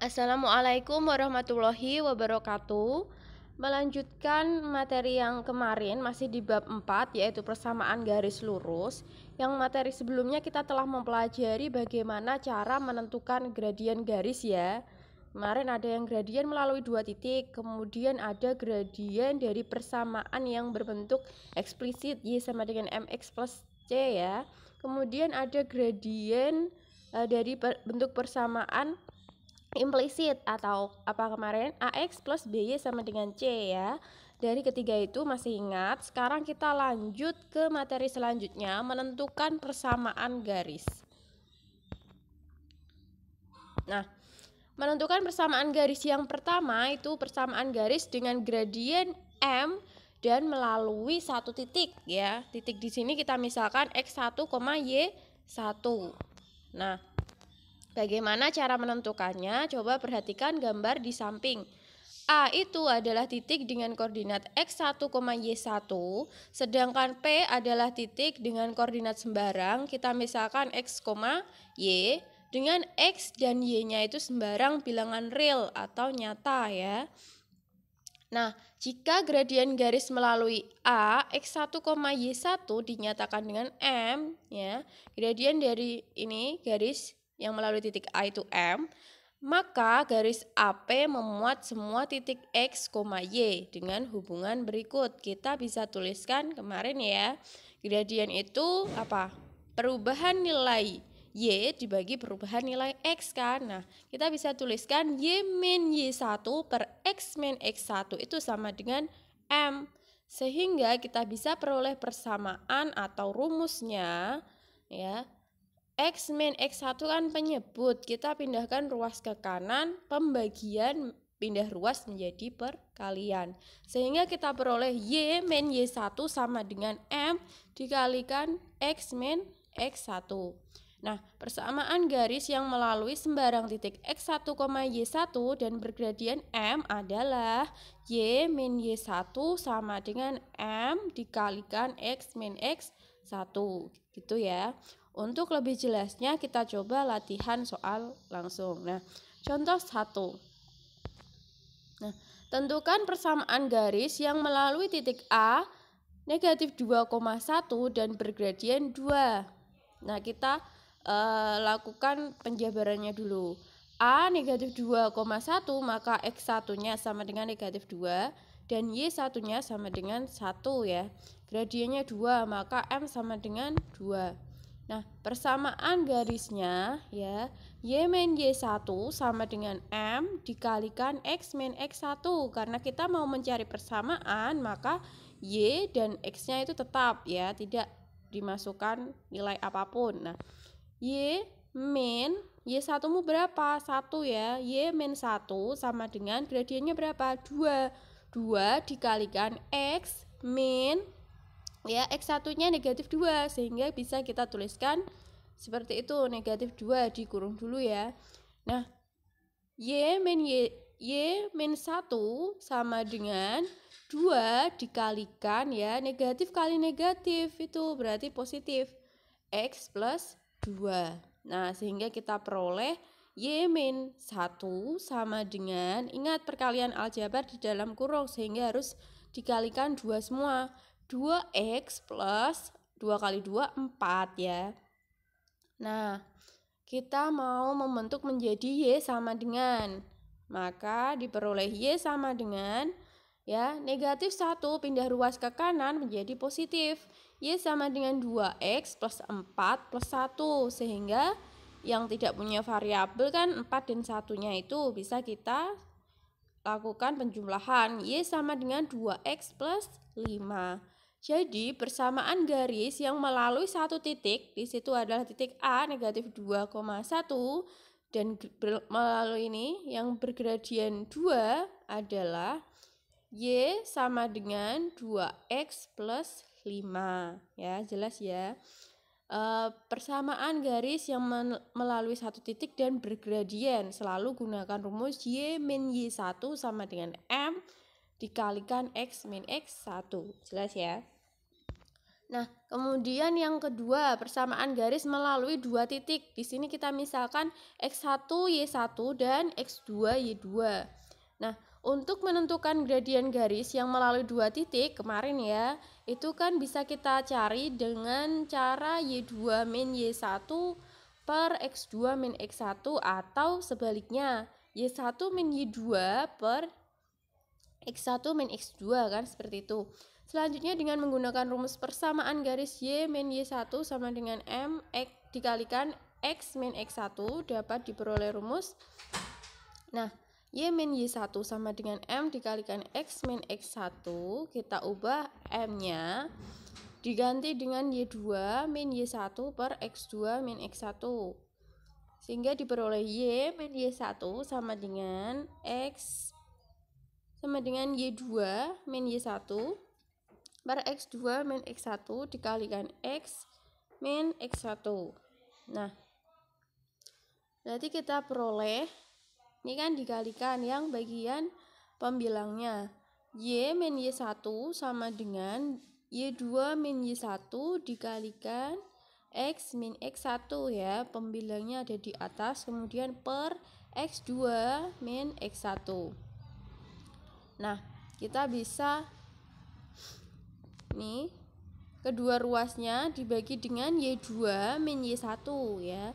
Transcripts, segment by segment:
Assalamualaikum warahmatullahi wabarakatuh. Melanjutkan materi yang kemarin masih di bab 4 yaitu persamaan garis lurus. Yang materi sebelumnya kita telah mempelajari bagaimana cara menentukan gradien garis ya. Kemarin ada yang gradien melalui dua titik, kemudian ada gradien dari persamaan yang berbentuk eksplisit Y sama dengan mx plus C ya. Kemudian ada gradien dari bentuk persamaan implisit atau apa kemarin AX plus BY sama dengan C ya. Dari ketiga itu masih ingat. Sekarang kita lanjut ke materi selanjutnya, menentukan persamaan garis. Nah, menentukan persamaan garis yang pertama itu persamaan garis dengan gradien M dan melalui satu titik ya. Titik di sini kita misalkan X1, Y1. Nah, bagaimana cara menentukannya? Coba perhatikan gambar di samping. A itu adalah titik dengan koordinat X1, Y1, sedangkan P adalah titik dengan koordinat sembarang. Kita misalkan X, Y, dengan X dan Y-nya itu sembarang bilangan real atau nyata ya. Nah, jika gradien garis melalui A, X1, Y1 dinyatakan dengan M ya. Gradien dari ini garis yang melalui titik A itu M, maka garis AP memuat semua titik X, Y dengan hubungan berikut. Kita bisa tuliskan kemarin ya. Gradien itu apa? Perubahan nilai Y dibagi perubahan nilai X kan. Nah, kita bisa tuliskan Y min Y1 per X min X1 itu sama dengan M. Sehingga kita bisa peroleh persamaan atau rumusnya ya. X min X1 kan penyebut, kita pindahkan ruas ke kanan, pembagian pindah ruas menjadi perkalian. Sehingga kita peroleh Y min Y1 sama dengan M dikalikan X min X1. Nah, persamaan garis yang melalui sembarang titik X1, Y1 dan bergradien M adalah Y min Y1 sama dengan M dikalikan X min X1. Gitu ya. Untuk lebih jelasnya kita coba latihan soal langsung. Nah, contoh 1. Nah, tentukan persamaan garis yang melalui titik A negatif 2,1 dan bergradien 2. Nah, kita lakukan penjabarannya dulu. A negatif 2,1 maka X1-nya sama dengan negatif 2 dan Y1-nya sama dengan 1 ya. Gradiennya 2 maka M sama dengan 2. Nah, persamaan garisnya ya, Y min Y1 sama dengan M dikalikan X min X1. Karena kita mau mencari persamaan, maka Y dan X-nya itu tetap ya, tidak dimasukkan nilai apapun. Nah, Y min Y1-mu berapa? 1 ya. Y min 1 sama dengan gradiennya berapa? 2. 2 dikalikan X min ya, X1-nya negatif 2 sehingga bisa kita tuliskan seperti itu, negatif 2 dikurung dulu ya. Nah, Y min 1 sama dengan 2 dikalikan ya, negatif kali negatif itu berarti positif, X plus 2. Nah, sehingga kita peroleh Y min 1 sama dengan, ingat perkalian aljabar di dalam kurung sehingga harus dikalikan 2 semua. 2X plus 2 kali 2, 4 ya. Nah, kita mau membentuk menjadi Y sama dengan, maka diperoleh Y sama dengan ya, negatif 1 pindah ruas ke kanan menjadi positif. Y sama dengan 2X plus 4 plus 1. Sehingga yang tidak punya variabel kan 4 dan 1-nya itu bisa kita lakukan penjumlahan. Y sama dengan 2X plus 5. Jadi persamaan garis yang melalui satu titik, di situ adalah titik A negatif 2,1 dan melalui ini yang bergradien 2 adalah Y sama dengan 2X plus 5. Ya, jelas ya. Persamaan garis yang melalui satu titik dan bergradien selalu gunakan rumus Y min Y1 sama dengan M dikalikan X min X1. Jelas ya? Nah, kemudian yang kedua, persamaan garis melalui dua titik. Di sini kita misalkan X1, Y1 dan X2, Y2. Nah, untuk menentukan gradien garis yang melalui dua titik kemarin ya, itu kan bisa kita cari dengan cara Y2 min Y1 per X2 min X1 atau sebaliknya Y1 min Y2 per X1 min X2 kan, seperti itu. Selanjutnya dengan menggunakan rumus persamaan garis Y min Y1 sama dengan M X dikalikan X min X1 dapat diperoleh rumus. Nah, Y min Y1 sama dengan M dikalikan X min X1, kita ubah M-nya diganti dengan Y2 min Y1 per X2 min X1. Sehingga diperoleh Y min Y1 sama dengan X sama dengan Y2 min Y1 per X2 min X1 dikalikan X min X1. Nah, berarti kita peroleh, ini kan dikalikan yang bagian pembilangnya. Y min Y1 sama dengan Y2 min Y1 dikalikan X min X1 ya, pembilangnya ada di atas, kemudian per X2 min X1. Nah, kita bisa nih kedua ruasnya dibagi dengan Y2 min Y1 ya.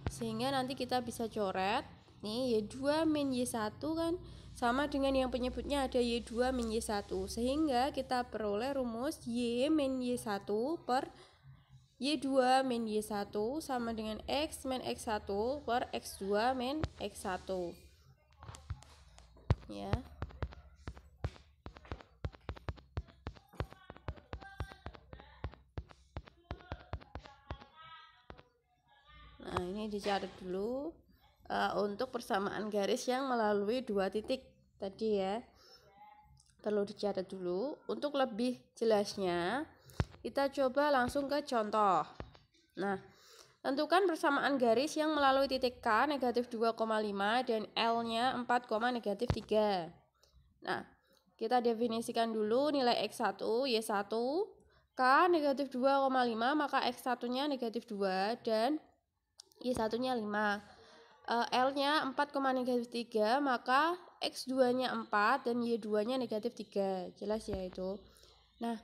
Sehingga nanti kita bisa coret nih Y2 min Y1 kan sama dengan yang penyebutnya ada Y2 min Y1. Sehingga kita peroleh rumus Y min Y1 per Y2 min Y1 sama dengan X min X1 per X2 min X1 ya. Nah, ini dicatat dulu untuk persamaan garis yang melalui dua titik tadi ya. Perlu dicatat dulu. Untuk lebih jelasnya, kita coba langsung ke contoh. Nah, tentukan persamaan garis yang melalui titik K negatif 2,5 dan L-nya 4, negatif 3. Nah, kita definisikan dulu nilai X1, Y1, K negatif 2,5 maka X1-nya negatif 2 dan Y1-nya 5. L-nya 4, negatif 3 maka X2-nya 4 dan Y2-nya negatif 3. Jelas ya itu. Nah,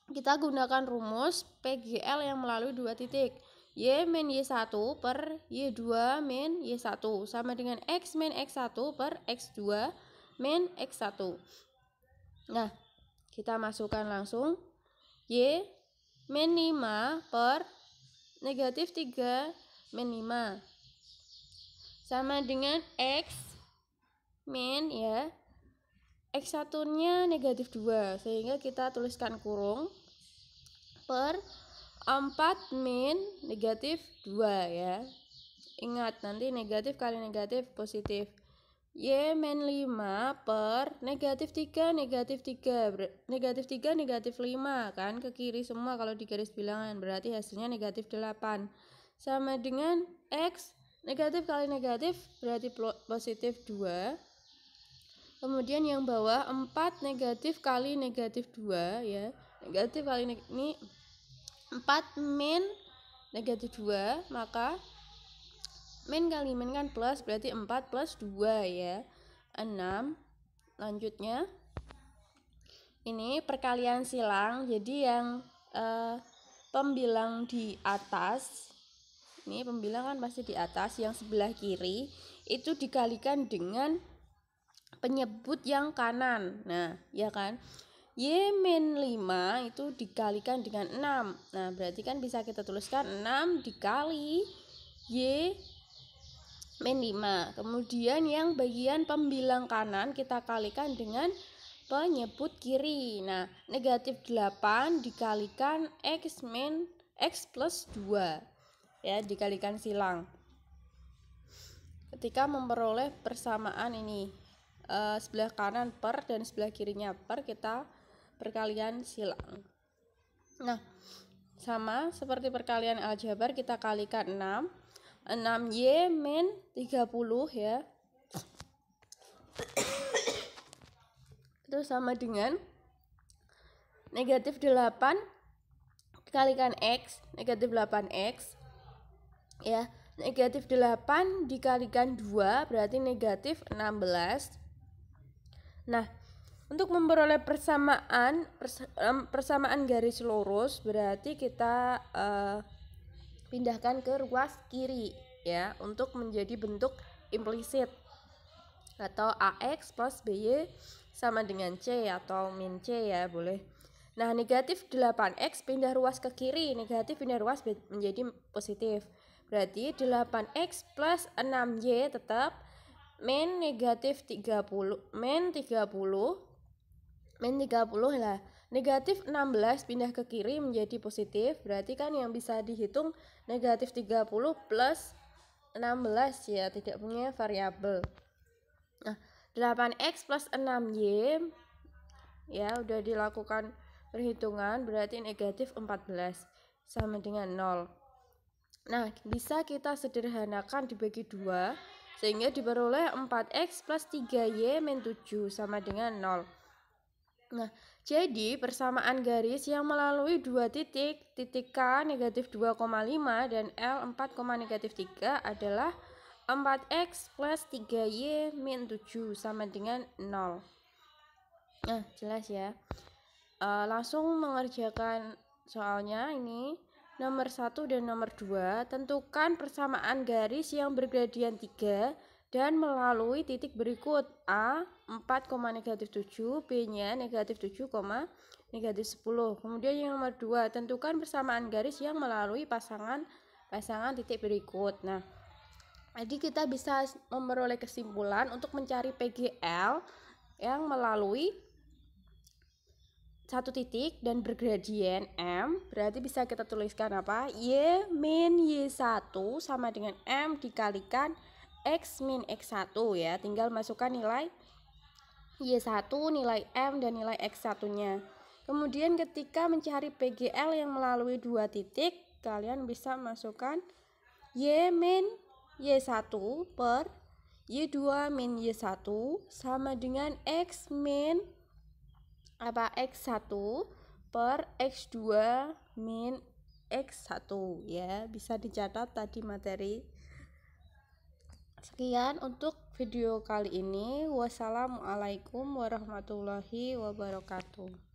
kita gunakan rumus PGL yang melalui dua titik. Y min Y1 per Y2 min Y1 sama dengan X min X1 per X2 min X1. Nah, kita masukkan langsung Y min 5 per negatif 3 min 5 sama dengan X min ya X1-nya negatif 2, sehingga kita tuliskan kurung per 4 min negatif 2 ya. Ingat, nanti negatif kali negatif positif. Y min 5 per negatif 3 negatif 3 negatif 3 negatif 5 kan ke kiri semua kalau di garis bilangan, berarti hasilnya negatif 8 sama dengan X negatif kali negatif berarti positif 2. Kemudian yang bawah 4 negatif kali negatif 2 ya. Negatif kali ini 4 min negatif 2, maka min kali min kan plus, berarti 4 plus 2 ya. 6. Lanjutnya ini perkalian silang, jadi yang pembilang di atas, ini pembilang kan pasti di atas, yang sebelah kiri itu dikalikan dengan penyebut yang kanan. Nah, ya kan? Y min 5 itu dikalikan dengan 6. Nah, berarti kan bisa kita tuliskan 6 dikali Y min 5. Kemudian yang bagian pembilang kanan kita kalikan dengan penyebut kiri. Nah, negatif 8 dikalikan X min X plus 2. Ya, dikalikan silang. Ketika memperoleh persamaan ini, sebelah kanan per dan sebelah kirinya per, kita perkalian silang. Nah, sama seperti perkalian aljabar, kita kalikan 6. 6Y min 30 ya. Itu sama dengan negatif 8 kalikan X, negatif 8X ya. Negatif 8 dikalikan 2 berarti negatif 16. Nah, untuk memperoleh persamaan garis lurus berarti kita pindahkan ke ruas kiri ya, untuk menjadi bentuk implisit atau AX plus BY sama dengan C atau min C ya, boleh. Nah, negatif 8X pindah ruas ke kiri, negatif pindah ruas menjadi positif. Berarti 8X plus 6Y tetap min negatif 30, min 30 lah. Negatif 16 pindah ke kiri menjadi positif, berarti kan yang bisa dihitung negatif 30 plus 16 ya, tidak punya variabel. Nah, 8X plus 6Y ya udah dilakukan perhitungan, berarti negatif 14 sama dengan 0. Nah, bisa kita sederhanakan dibagi 2 sehingga diperoleh 4X plus 3Y min 7 sama dengan 0. Nah, jadi persamaan garis yang melalui dua titik K negatif 2,5 dan L 4, negatif 3 adalah 4X plus 3Y min 7 sama dengan 0. Nah, jelas ya. Langsung mengerjakan soalnya ini. Nomor 1 dan nomor 2, tentukan persamaan garis yang bergradian 3 dan melalui titik berikut. A 4, negatif 7, B-nya negatif 7, negatif 10. Kemudian yang nomor 2, tentukan persamaan garis yang melalui pasangan titik berikut. Nah, jadi kita bisa memperoleh kesimpulan untuk mencari PGL yang melalui satu titik dan bergradien M, berarti bisa kita tuliskan apa? Y min Y1 sama dengan M dikalikan X min X1 ya. Tinggal masukkan nilai Y1, nilai M, dan nilai X1 nya. Kemudian ketika mencari PGL yang melalui dua titik, kalian bisa masukkan Y min Y1 per Y2 min Y1 sama dengan X min X1 per X2 min X1 ya. Bisa dicatat tadi materi. Sekian untuk video kali ini. Wassalamualaikum warahmatullahi wabarakatuh.